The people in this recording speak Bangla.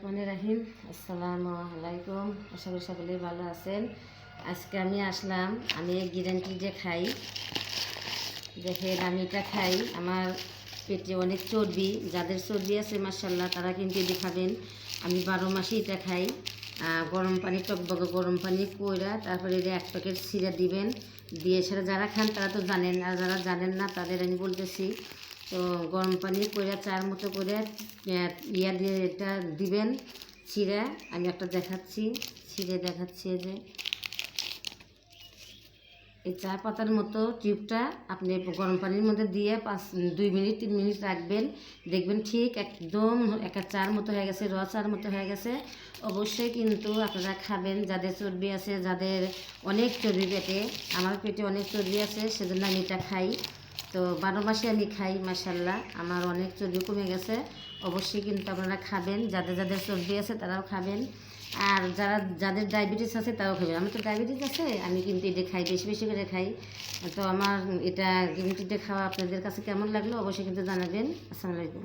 রহমানির রহিম। আসসালামু আলাইকুম। আশা করি সকলেই ভালো আছেন। আজকে আমি আসলাম, আমি গ্যারান্টি যে খাই, দেখেন আমি এটা খাই, আমার পেটে অনেক চর্বি, যাদের চর্বি আছে মাশাআল্লাহ তারা কিন্তু এটা খাবেন। আমি 12 মাসে এটা খাই। গরম পানি, টকবকে গরম পানি কইরা তারপরে এটা 1 প্যাকেট ছিঁড়া দিবেন, দিয়ে সেটা যারা খান তারা তো জানেন, আর যারা জানেন না তাদের আমি বলতেছি। তো গরম পানি কইরা চার মতো করে ইয়া দিয়ে এটা দিবেন ছিঁড়ে। আমি একটা দেখাচ্ছি, ছিঁড়ে দেখাচ্ছি যে এই চা পাতার মতো টিউবটা আপনি গরম পানির মধ্যে দিয়ে 2 মিনিট 3 মিনিট রাখবেন, দেখবেন ঠিক একদম একটা চার মতো হয়ে গেছে, চার মতো হয়ে গেছে। অবশ্যই কিন্তু আপনারা খাবেন, যাদের চর্বি আছে, যাদের অনেক চর্বি পেটে। আমার পেটে অনেক চর্বি আছে, সেজন্য আমি এটা খাই। তো 12 মাসে আমি খাই, মাশাআল্লাহ আমার অনেক চর্বি কমে গেছে। অবশ্যই কিন্তু আপনারা খাবেন, যাদের যাদের চর্বি আছে তারাও খাবেন, আর যাদের ডায়াবেটিস আছে তারাও খাবেন। আমার তো ডায়াবেটিস আছে, আমি কিন্তু এটা খাই, বেশি বেশি করে খাই। তো আমার এটা গ্রিন টিটা খাওয়া আপনাদের কাছে কেমন লাগলো অবশ্যই কিন্তু জানাবেন। আসসালামু আলাইকুম।